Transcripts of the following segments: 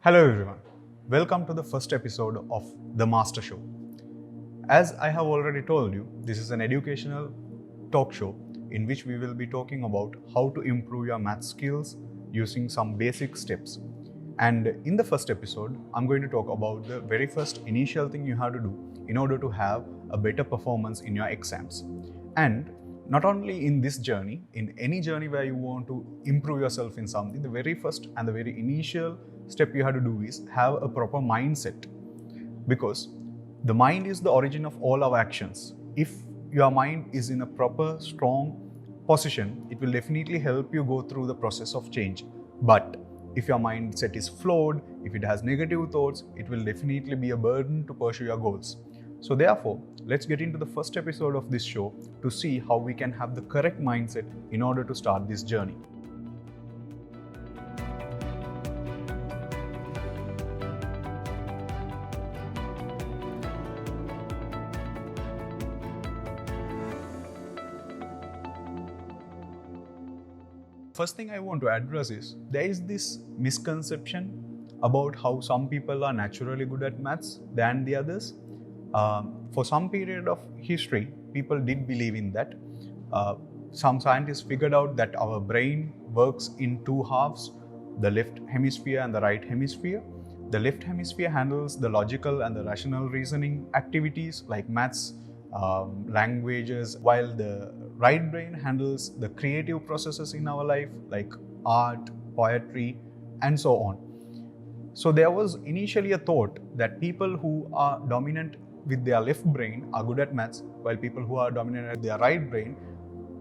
Hello everyone, welcome to the first episode of The Master Show. As I have already told you, this is an educational talk show in which we will be talking about how to improve your math skills using some basic steps. And in the first episode, I'm going to talk about the very first initial thing you have to do in order to have a better performance in your exams. And not only in this journey, in any journey where you want to improve yourself in something, the very first and the very initial step you have to do is have a proper mindset, because the mind is the origin of all our actions. If your mind is in a proper, strong position, it will definitely help you go through the process of change. But if your mindset is flawed, if it has negative thoughts, it will definitely be a burden to pursue your goals. So therefore, let's get into the first episode of this show to see how we can have the correct mindset in order to start this journey. First thing I want to address is there is this misconception about how some people are naturally good at maths than the others. For some period of history, people did believe in that. Some scientists figured out that our brain works in two halves, the left hemisphere and the right hemisphere. The left hemisphere handles the logical and the rational reasoning activities like maths, languages, while the right brain handles the creative processes in our life like art, poetry, and so on. So there was initially a thought that people who are dominant with their left brain are good at maths, while people who are dominant with their right brain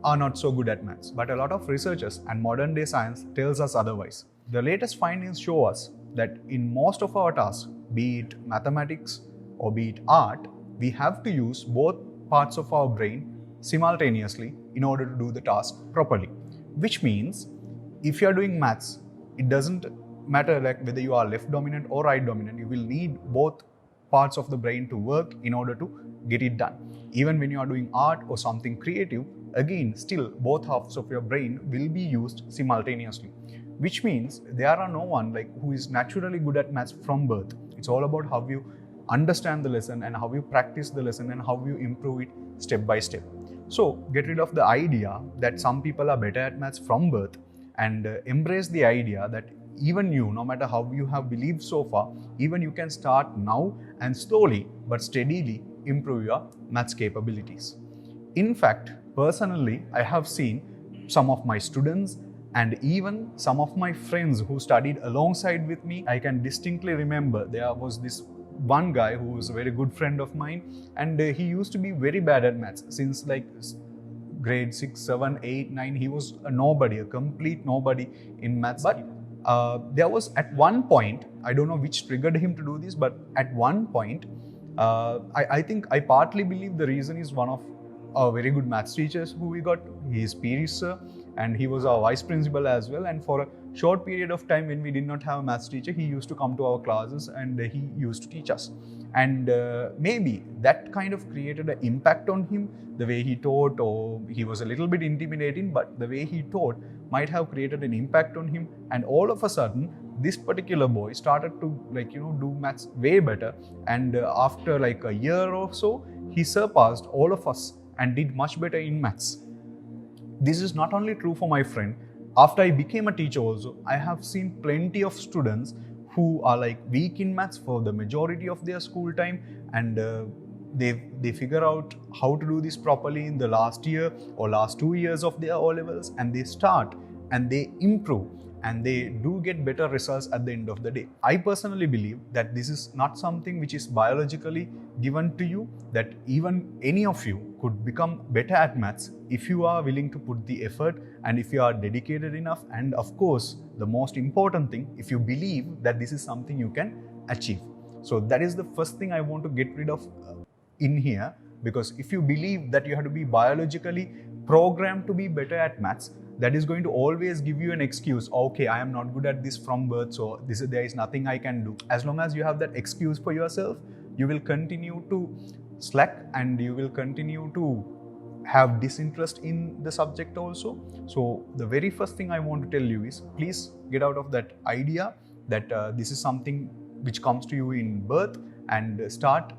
are not so good at maths. But a lot of researchers and modern day science tells us otherwise. The latest findings show us that in most of our tasks, be it mathematics or be it art, we have to use both parts of our brain simultaneously in order to do the task properly. Which means if you are doing maths, it doesn't matter like whether you are left dominant or right dominant, you will need both parts of the brain to work in order to get it done. Even when you are doing art or something creative, again, still both halves of your brain will be used simultaneously. Which means there are no one who is naturally good at maths from birth. It's all about how you understand the lesson and how you practice the lesson and how you improve it step by step. So get rid of the idea that some people are better at maths from birth and embrace the idea that even you, no matter how you have believed so far, even you can start now and slowly but steadily improve your maths capabilities. In fact, personally, I have seen some of my students and even some of my friends who studied alongside with me. I can distinctly remember there was this one guy who was a very good friend of mine, and he used to be very bad at maths since grade 6, 7, 8, 9. He was a nobody, a complete nobody in maths. But there was at one point, I don't know which triggered him to do this, but at one point, I think I partly believe the reason is one of our very good maths teachers who we got. He is Piri sir, and he was our vice principal as well. And for a short period of time when we did not have a maths teacher, he used to come to our classes and he used to teach us. And maybe that kind of created an impact on him, the way he taught, or he was a little bit intimidating, but the way he taught might have created an impact on him. And all of a sudden, this particular boy started to do maths way better. And after a year or so, he surpassed all of us and did much better in maths. This is not only true for my friend. After I became a teacher also, I have seen plenty of students who are weak in maths for the majority of their school time, and they figure out how to do this properly in the last year or last 2 years of their O-levels, and they start and they improve and they do get better results at the end of the day. I personally believe that this is not something which is biologically given to you, that even any of you could become better at maths if you are willing to put the effort and if you are dedicated enough, and of course the most important thing, if you believe that this is something you can achieve. So that is the first thing I want to get rid of in here, because if you believe that you have to be biologically programmed to be better at maths, that is going to always give you an excuse. Okay, I am not good at this from birth, so there is nothing I can do. As long as you have that excuse for yourself, you will continue to slack and you will continue to have disinterest in the subject also. So the very first thing I want to tell you is, please get out of that idea that this is something which comes to you in birth, and start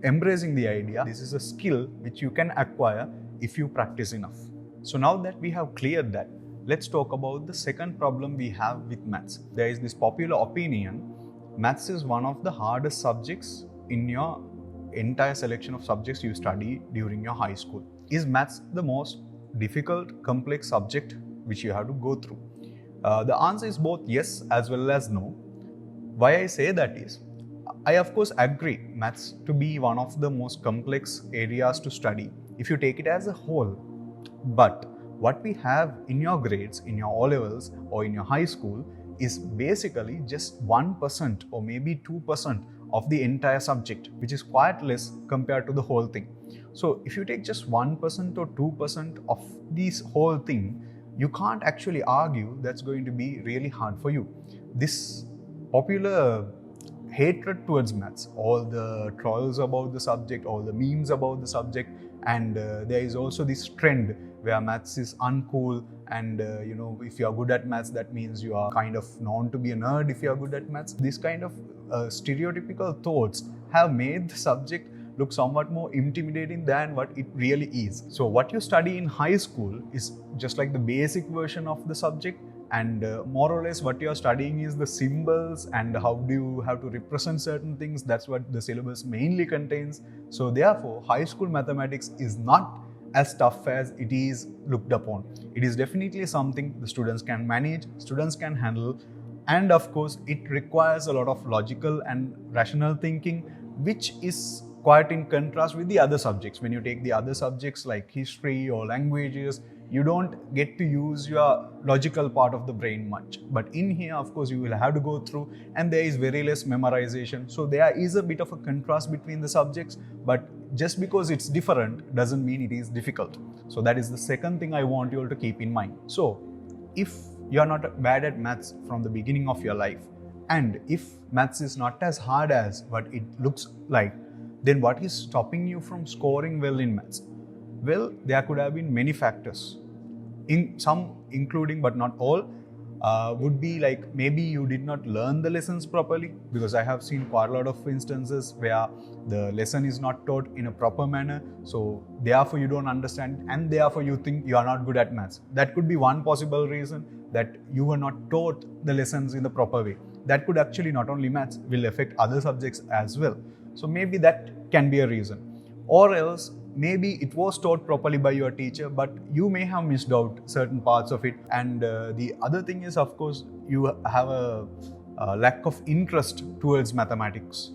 embracing the idea this is a skill which you can acquire if you practice enough. So now that we have cleared that, let's talk about the second problem we have with maths. There is this popular opinion maths is one of the hardest subjects in your entire selection of subjects you study during your high school. Is maths the most difficult, complex subject which you have to go through? The answer is both yes as well as no. Why I say that is, I of course agree maths to be one of the most complex areas to study if you take it as a whole. But what we have in your grades, in your O-levels or in your high school is basically just 1% or maybe 2% of the entire subject, which is quite less compared to the whole thing. So if you take just 1% or 2% of this whole thing, you can't actually argue that's going to be really hard for you. This popular hatred towards maths, all the trolls about the subject, all the memes about the subject, and there is also this trend where maths is uncool, and if you are good at maths, that means you are kind of known to be a nerd if you are good at maths. This kind of stereotypical thoughts have made the subject look somewhat more intimidating than what it really is. So what you study in high school is just like the basic version of the subject, and more or less what you are studying is the symbols and how do you have to represent certain things. That's what the syllabus mainly contains. So therefore, high school mathematics is not as tough as it is looked upon. It is definitely something the students can manage, students can handle, and of course it requires a lot of logical and rational thinking, which is quite in contrast with the other subjects. When you take the other subjects like history or languages, you don't get to use your logical part of the brain much. But in here, of course, you will have to go through, and there is very less memorization. So there is a bit of a contrast between the subjects, but just because it's different doesn't mean it is difficult. So that is the second thing I want you all to keep in mind. So if you are not bad at maths from the beginning of your life, and if maths is not as hard as what it looks like, then what is stopping you from scoring well in maths? Well, there could have been many factors. Some including, but not all, would be like maybe you did not learn the lessons properly, because I have seen quite a lot of instances where the lesson is not taught in a proper manner. So therefore you don't understand, and therefore you think you are not good at maths. That could be one possible reason, that you were not taught the lessons in the proper way. That could actually not only maths, will affect other subjects as well. So maybe that can be a reason. Or else maybe it was taught properly by your teacher, but you may have missed out certain parts of it. And the other thing is, of course, you have a lack of interest towards mathematics.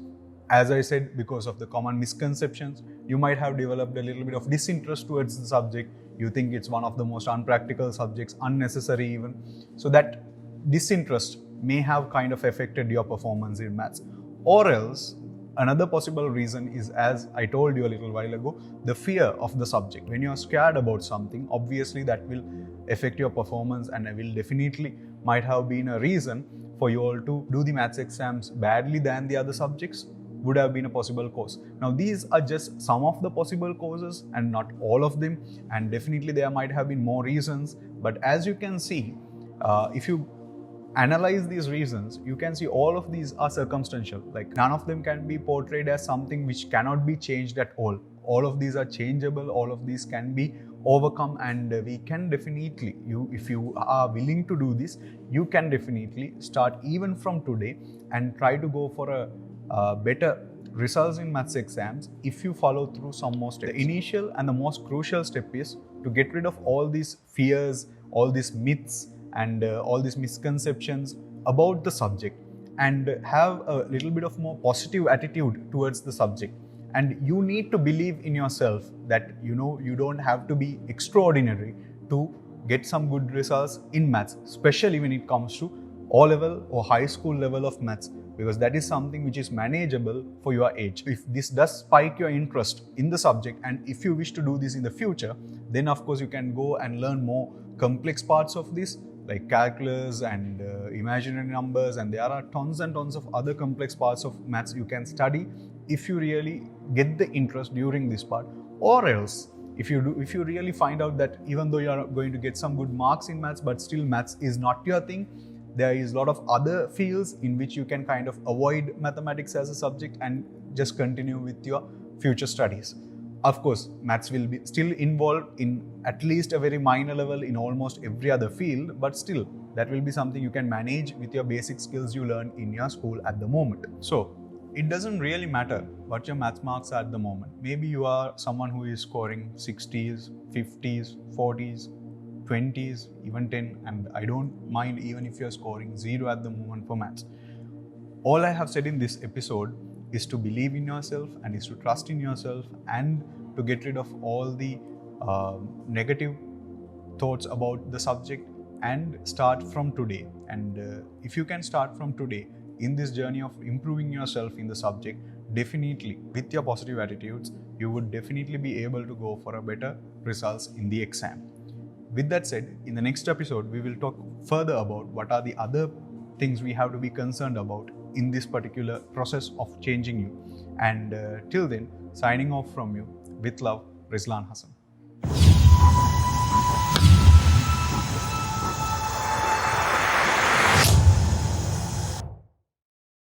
As I said, because of the common misconceptions, you might have developed a little bit of disinterest towards the subject. You think it's one of the most unpractical subjects, unnecessary even. So that disinterest may have kind of affected your performance in maths. Or else, another possible reason is, as I told you a little while ago, the fear of the subject. When you're scared about something, obviously that will affect your performance, and will definitely might have been a reason for you all to do the maths exams badly than the other subjects, would have been a possible cause. Now these are just some of the possible causes and not all of them, and definitely there might have been more reasons. But as you can see, if you analyze these reasons, you can see all of these are circumstantial. Like none of them can be portrayed as something which cannot be changed at all. All of these are changeable, all of these can be overcome, and we can definitely, if you are willing to do this, you can definitely start even from today and try to go for a better results in maths exams if you follow through some more steps. The initial and the most crucial step is to get rid of all these fears, all these myths, and all these misconceptions about the subject, and have a little bit of more positive attitude towards the subject. And you need to believe in yourself that you don't have to be extraordinary to get some good results in maths, especially when it comes to O-level or high school level of maths, because that is something which is manageable for your age. If this does spike your interest in the subject, and if you wish to do this in the future, then of course you can go and learn more complex parts of this, like calculus and imaginary numbers, and there are tons and tons of other complex parts of maths you can study if you really get the interest during this part. Or else, if you really find out that even though you are going to get some good marks in maths, but still maths is not your thing, there is a lot of other fields in which you can kind of avoid mathematics as a subject and just continue with your future studies. Of course, maths will be still involved in at least a very minor level in almost every other field, but still that will be something you can manage with your basic skills you learn in your school at the moment. So it doesn't really matter what your maths marks are at the moment. Maybe you are someone who is scoring 60s, 50s, 40s, 20s, even 10, and I don't mind even if you're scoring 0 at the moment for maths. All I have said in this episode is to believe in yourself and is to trust in yourself and to get rid of all the negative thoughts about the subject and start from today. And if you can start from today in this journey of improving yourself in the subject, definitely with your positive attitudes, you would definitely be able to go for a better results in the exam. With that said, in the next episode, we will talk further about what are the other things we have to be concerned about in this particular process of changing you. And till then, signing off from you, with love, Rizlan Hassan.